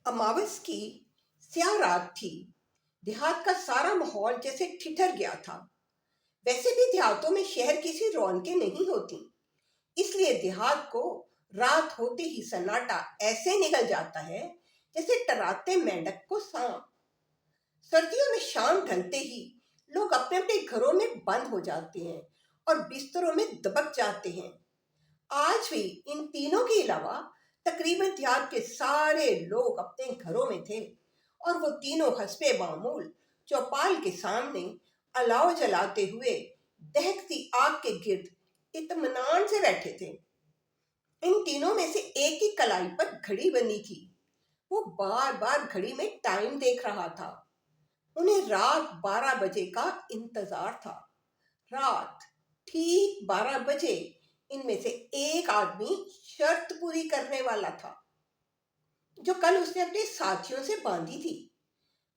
अमावस की स्याह रात थी। देहात का सारा माहौल जैसे ठिठर गया था। वैसे भी देहातों में शहर की सी रौनकें नहीं होती, इसलिए देहात को रात होते ही सन्नाटा ऐसे निकल जाता है जैसे टराते मेंढक को सांप। सर्दियों में शाम ढलते ही लोग अपने अपने घरों में बंद हो जाते हैं और बिस्तरों में दबक जाते हैं। आज भी इन तीनों के अलावा तकरीबन देहात के सारे लोग अपने घरों में थे और वो तीनों हस्बे मामूल चौपाल के सामने अलाव जलाते हुए दहकती आग के गिर्द इत्मीनान से बैठे थे। इन तीनों में से एक की कलाई पर घड़ी बनी थी। वो बार बार घड़ी में टाइम देख रहा था। उन्हें रात 12 बजे का इंतजार था। रात ठीक 12 बजे इनमें से एक आदमी शर्त पूरी करने वाला था, जो कल उसने अपने साथियों से बांधी थी।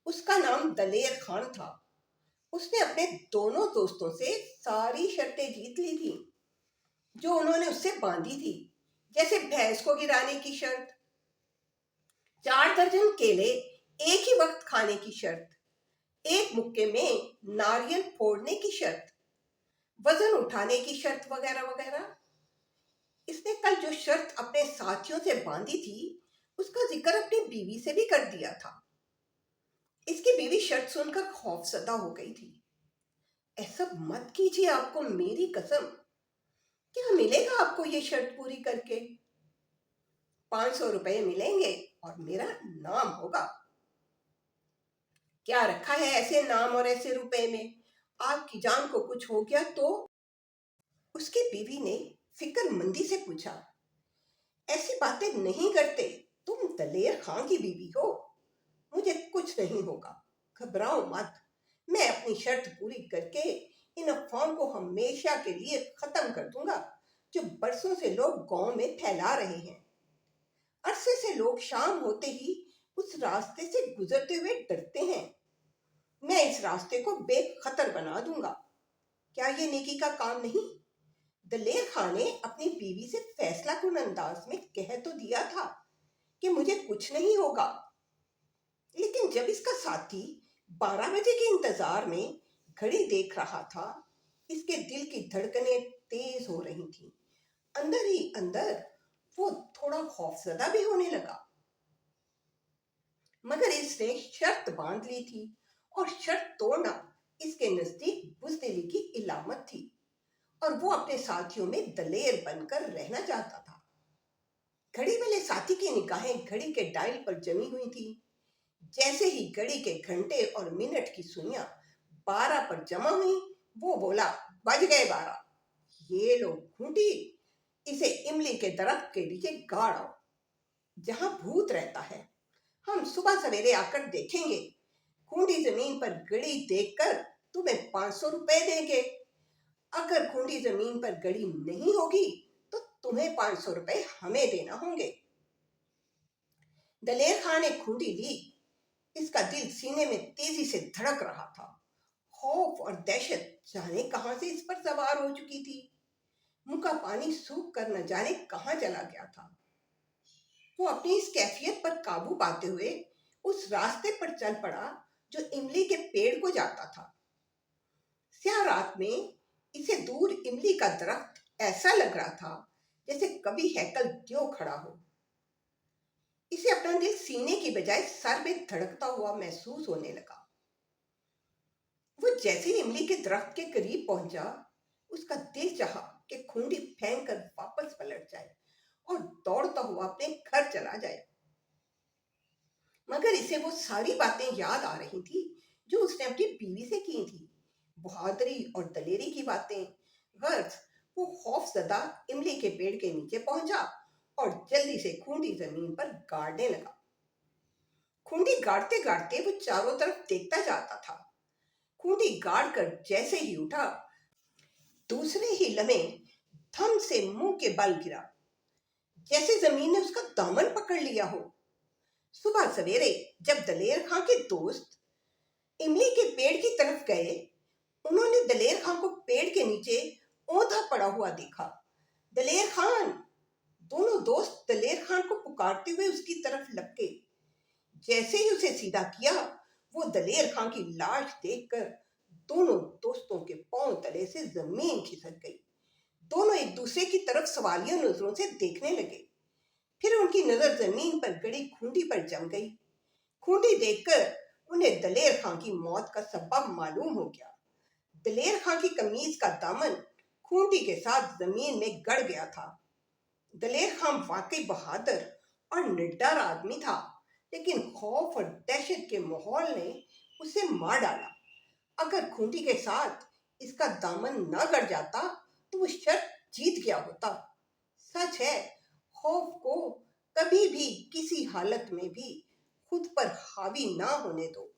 उसका नाम दलेर खान था। उसने अपने दोनों दोस्तों से सारी शर्तें जीत ली थी जो उन्होंने उससे बांधी थी, जैसे भैंस को गिराने की शर्त, 4 दर्जन केले एक ही वक्त खाने की शर्त, एक मुक्के में नारियल फोड़ने की शर्त, वजन उठाने की शर्त वगैरह वगैरह। इसने कल जो शर्त अपने साथियों से बांधी थी उसका जिक्र अपनी बीवी से भी कर दिया था। इसकी बीवी शर्त सुनकर खौफजदा हो गई थी। ऐसा मत कीजिए, आपको मेरी कसम। क्या मिलेगा आपको ये शर्त पूरी करके? 500 रुपए मिलेंगे और मेरा नाम होगा। क्या रखा है ऐसे नाम और ऐसे रुपए में? आपकी जान को कुछ हो गया तो? उसकी बीवी ने फिक्रमंदी से पूछा। ऐसी बातें नहीं करते, तुम दलेर खां की बीवी हो। मुझे कुछ नहीं होगा, घबराओ मत। मैं अपनी शर्त पूरी करके इन अफवाहों को हमेशा के लिए खत्म कर दूंगा जो बरसों से लोग गांव में फैला रहे हैं। अरसे से लोग शाम होते ही उस रास्ते से गुजरते हुए डरते हैं। मैं इस रास्ते को बेखतर बना दूंगा। क्या ये नेकी का काम नहीं? दलेर खान ने अपनी बीवी से फैसला कुन अंदाज में कह तो दिया था कि मुझे कुछ नहीं होगा, लेकिन जब इसका साथी 12 बजे के इंतजार में घड़ी देख रहा था, इसके दिल की धड़कनें तेज हो रही थीं। अंदर ही अंदर वो थोड़ा खौफजदा भी होने लगा। मगर इसने शर्त बांध ली थी और शर्त तोड़ना इसके नजदीक बुज़दिली की इलामत थी और वो अपने साथियों में दलेर बनकर रहना चाहता था। घड़ी वाले साथी की निगाहें घड़ी के डायल पर जमी हुई थी। जैसे ही घड़ी के घंटे और मिनट की सुइयां 12 पर जमा हुई, वो बोला, बज गए 12। ये लो खूंटी, इसे इमली के दरख्त के नीचे गाड़ आओ, जहां भूत रहता है। हम सुबह सवेरे आकर देखेंगे। खूंटी जमीन पर गड़ी देखकर तुम्हें 500 रुपए देंगे। अगर खूंटी जमीन पर गड़ी नहीं होगी तो तुम्हें 500 रुपए हमें देना होंगे। दलेर खान ने खूंटी ली। इसका दिल सीने में तेजी से धड़क रहा था। खौफ और दहशत जाने कहां से इस पर सवार हो चुकी थी। मुंह का पानी सूख कर न जाने कहां चला गया था। वो अपनी इस कैफियत पर काबू पाते हुए उस रास्ते पर चल पड़ा जो इमली के पेड़ को जाता था। स्याह रात में इसे दूर इमली का दरख्त ऐसा लग रहा था जैसे कभी हैकल त्यों खड़ा हो। इसे अपना दिल सीने की बजाय सर में धड़कता हुआ महसूस होने लगा। वो जैसे ही इमली के दरख्त के करीब पहुंचा, उसका दिल चाहा कि खूंटी फेंक कर वापस पलट जाए और दौड़ता हुआ अपने घर चला जाए। मगर इसे वो सारी बातें याद आ रही थी जो उसने अपनी बीवी से की थी। बहादुरी और दलेरी की बातें। गर्ज वो खौफजदा इमली के पेड़ के नीचे पहुंचा और जल्दी से खूंटी जमीन पर गाड़ने लगा। खूंटी गाड़ते गाड़ते वो चारों तरफ देखता जाता था। खूंटी गाड़ कर जैसे ही उठा, दूसरे ही लम्हे थम से मुंह के बल गिरा, जैसे जमीन ने उसका दामन पकड़ लिया हो। सुबह सवेरे जब दलेर खां के दोस्त इमली के पेड़ की तरफ गए, उन्होंने दलेर खां को पेड़ के नीचे औंधा पड़ा हुआ देखा। दलेर खान! दोनों दोस्त दलेर खान को पुकारते हुए उसकी तरफ लपके। जैसे ही उसे सीधा किया, वो दलेर खां की लाश देखकर दोनों दोस्तों के पांव तले से जमीन खिसक गई। दोनों एक दूसरे की तरफ सवालिया नजरों से देखने लगे। फिर उनकी नजर जमीन पर गड़ी खूंटी पर जम गई। खूंटी देखकर उन्हें दलेर खां की मौत का सबब मालूम हो गया। दलेर खां की कमीज का दामन खूंटी के साथ जमीन में गड़ गया था। दलेर खां वाकई बहादुर और निडर आदमी था, लेकिन खौफ और दहशत के माहौल ने उसे मार डाला। अगर खूंटी के साथ इसका दामन न गड़ जाता तो वो शर्त जीत गया होता। सच है, खौफ को कभी भी किसी हालत में भी खुद पर हावी ना होने दो।